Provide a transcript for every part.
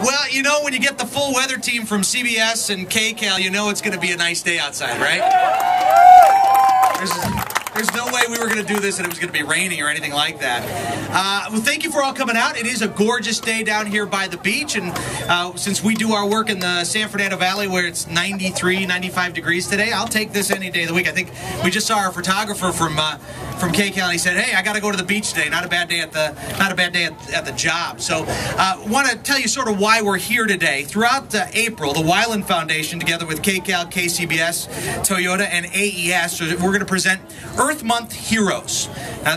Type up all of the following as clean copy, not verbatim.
Well, you know, when you get the full weather team from CBS and KCAL, you know it's going to be a nice day outside, right? There's no way we were going to do this and it was going to be raining or anything like that. Well, thank you for all coming out. It is a gorgeous day down here by the beach, and since we do our work in the San Fernando Valley where it's 93, 95 degrees today, I'll take this any day of the week. I think we just saw our photographer from KCAL, and he said, "Hey, I got to go to the beach today. Not a bad day at the job." So, want to tell you sort of why we're here today. Throughout April, the Wyland Foundation, together with KCAL, KCBS, Toyota, and AES, we're going to present Earth Month Heroes.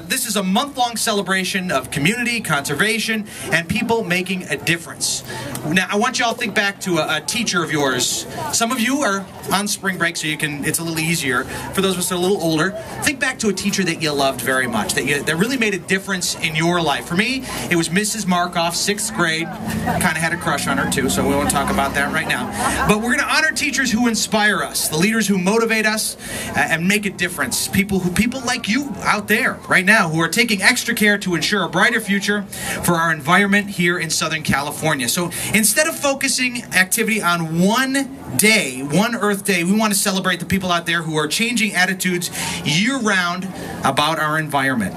This is a month-long celebration of community, conservation, and people making a difference. Now, I want you all to think back to a teacher of yours. Some of you are on spring break, so it's a little easier. For those of us that are a little older, think back to a teacher that you loved very much, that really made a difference in your life. For me, it was Mrs. Markoff, 6th grade. Kind of had a crush on her, too, so we won't talk about that right now. But we're going to honor teachers who inspire us, the leaders who motivate us and make a difference. People like you out there right now who are taking extra care to ensure a brighter future for our environment here in Southern California. So instead of focusing activity on one day, one Earth Day, we want to celebrate the people out there who are changing attitudes year-round about our environment.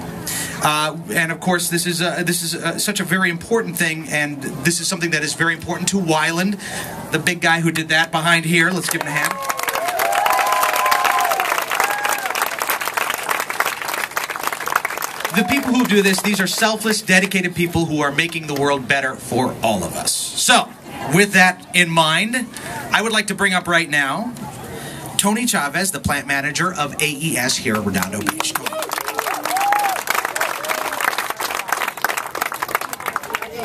And of course, this is such a very important thing, and this is something that is very important to Wyland, the big guy who did that behind here. Let's give him a hand. The people who do this, these are selfless, dedicated people who are making the world better for all of us. So, with that in mind, I would like to bring up right now Tony Chavez, the plant manager of AES here at Redondo Beach.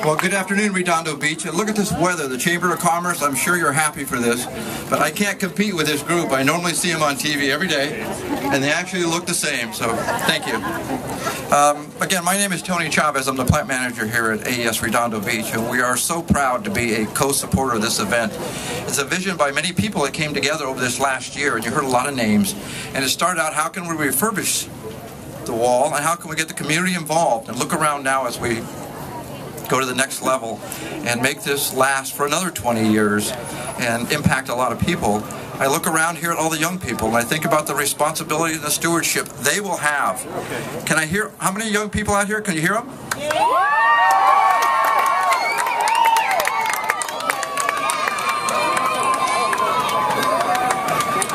Well, good afternoon, Redondo Beach. And look at this weather. The Chamber of Commerce, I'm sure you're happy for this, but I can't compete with this group. I normally see them on TV every day, and they actually look the same, so thank you. Again, my name is Tony Chavez. I'm the plant manager here at AES Redondo Beach, and we are so proud to be a co-supporter of this event. It's a vision by many people that came together over this last year, and you heard a lot of names. And it started out, how can we refurbish the wall, and how can we get the community involved? And look around now as we go to the next level and make this last for another 20 years and impact a lot of people. I look around here at all the young people and I think about the responsibility and the stewardship they will have. Can I hear, how many young people out here? Can you hear them?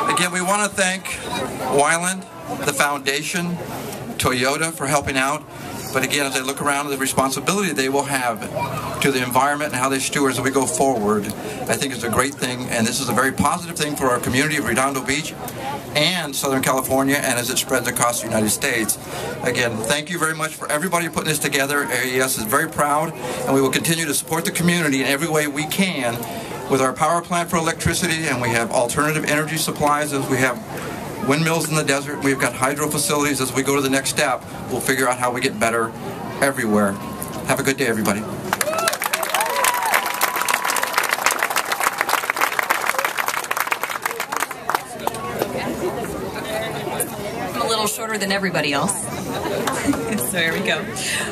Again, we want to thank Wyland, the foundation, Toyota for helping out. But again, as I look around at the responsibility they will have to the environment and how they steward as we go forward, I think it's a great thing, and this is a very positive thing for our community of Redondo Beach and Southern California, and as it spreads across the United States. Again, thank you very much for everybody putting this together. AES is very proud, and we will continue to support the community in every way we can with our power plant for electricity, and we have alternative energy supplies as we have windmills in the desert. We've got hydro facilities. As we go to the next step, we'll figure out how we get better everywhere. Have a good day, everybody. I'm a little shorter than everybody else. So there we go.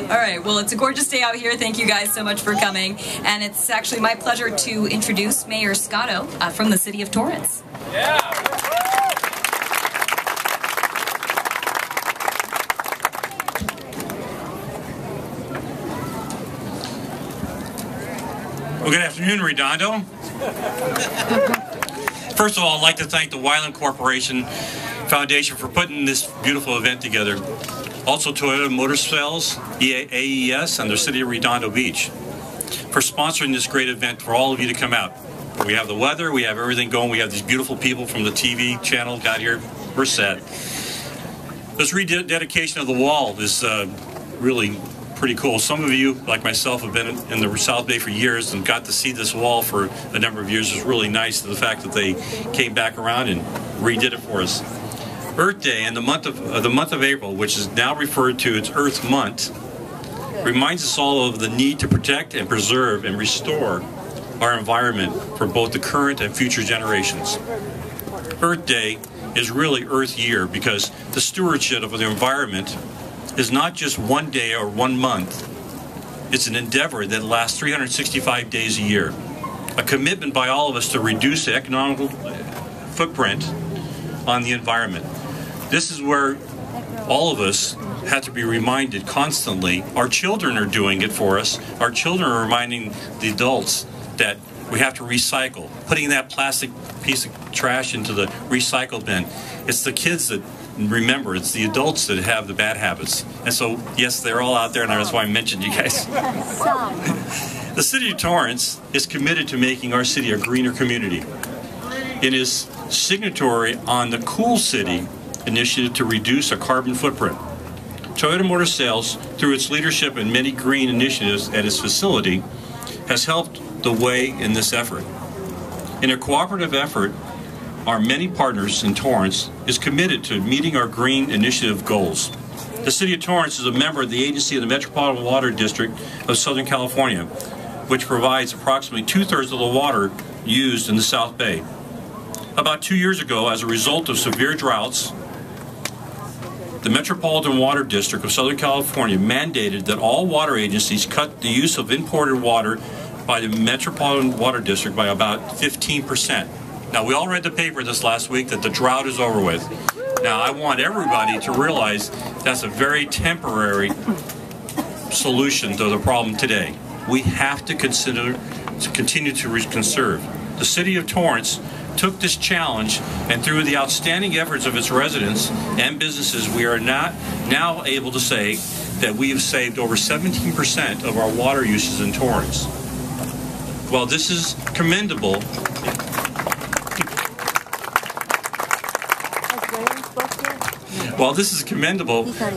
All right, well, it's a gorgeous day out here. Thank you guys so much for coming. And it's actually my pleasure to introduce Mayor Scotto from the city of Torrance. Yeah. Well, good afternoon, Redondo. First of all, I'd like to thank the Wyland Corporation Foundation for putting this beautiful event together. Also Toyota Motor Sales, AES, and the City of Redondo Beach for sponsoring this great event for all of you to come out. We have the weather, we have everything going, we have these beautiful people from the TV channel got here. We're set. This rededication of the wall is really pretty cool. Some of you, like myself, have been in the South Bay for years and got to see this wall for a number of years. It's really nice, the fact that they came back around and redid it for us. Earth Day in the month of April, which is now referred to as Earth Month, reminds us all of the need to protect and preserve and restore our environment for both the current and future generations. Earth Day is really Earth Year because the stewardship of the environment is not just one day or one month, It's an endeavor that lasts 365 days a year. A commitment by all of us to reduce the economic footprint on the environment. This is where all of us have to be reminded constantly. Our children are doing it for us. Our children are reminding the adults that we have to recycle, putting that plastic piece of trash into the recycle bin. It's the kids that remember, it's the adults that have the bad habits. And so, yes, they're all out there, and that's why I mentioned you guys. The City of Torrance is committed to making our city a greener community. It is signatory on the Cool City initiative to reduce a carbon footprint. Toyota Motor Sales, through its leadership in many green initiatives at its facility, has helped the way in this effort. In a cooperative effort, our many partners in Torrance is committed to meeting our green initiative goals. The City of Torrance is a member of the agency of the Metropolitan Water District of Southern California, which provides approximately 2/3 of the water used in the South Bay. About 2 years ago, as a result of severe droughts, the Metropolitan Water District of Southern California mandated that all water agencies cut the use of imported water by the Metropolitan Water District by about 15%. Now, we all read the paper this last week that the drought is over with. Now, I want everybody to realize that's a very temporary solution to the problem today. We have to consider to continue to conserve. The City of Torrance took this challenge, and through the outstanding efforts of its residents and businesses, we are now able to say that we have saved over 17% of our water uses in Torrance. While this is commendable,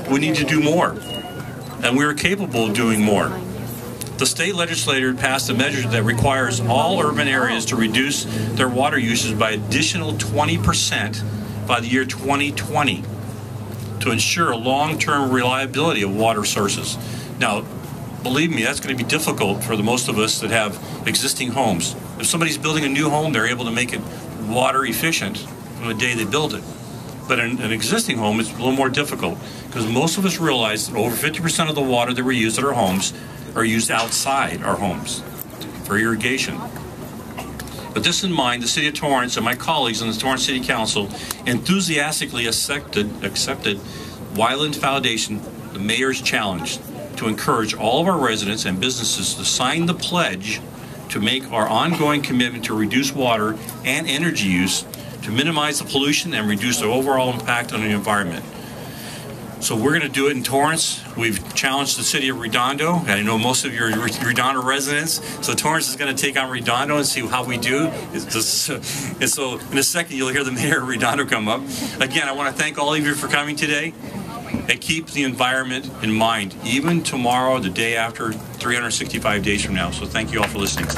we need to do more, and we are capable of doing more. The state legislature passed a measure that requires all urban areas to reduce their water usage by additional 20% by the year 2020 to ensure long-term reliability of water sources. Now, believe me, that's going to be difficult for the most of us that have existing homes. If somebody's building a new home, they're able to make it water efficient from the day they build it. But in an existing home, it's a little more difficult because most of us realize that over 50% of the water that we use at our homes are used outside our homes for irrigation. With this in mind, the City of Torrance and my colleagues on the Torrance City Council enthusiastically accepted Wyland Foundation, the Mayor's Challenge, to encourage all of our residents and businesses to sign the pledge to make our ongoing commitment to reduce water and energy use, to minimize the pollution and reduce the overall impact on the environment. So we're going to do it in Torrance. We've challenged the City of Redondo, and I know most of you are Redondo residents, so Torrance is going to take on Redondo and see how we do. And so in a second, you'll hear the mayor of Redondo come up. Again, I want to thank all of you for coming today, and keep the environment in mind, even tomorrow, the day after, 365 days from now. So thank you all for listening.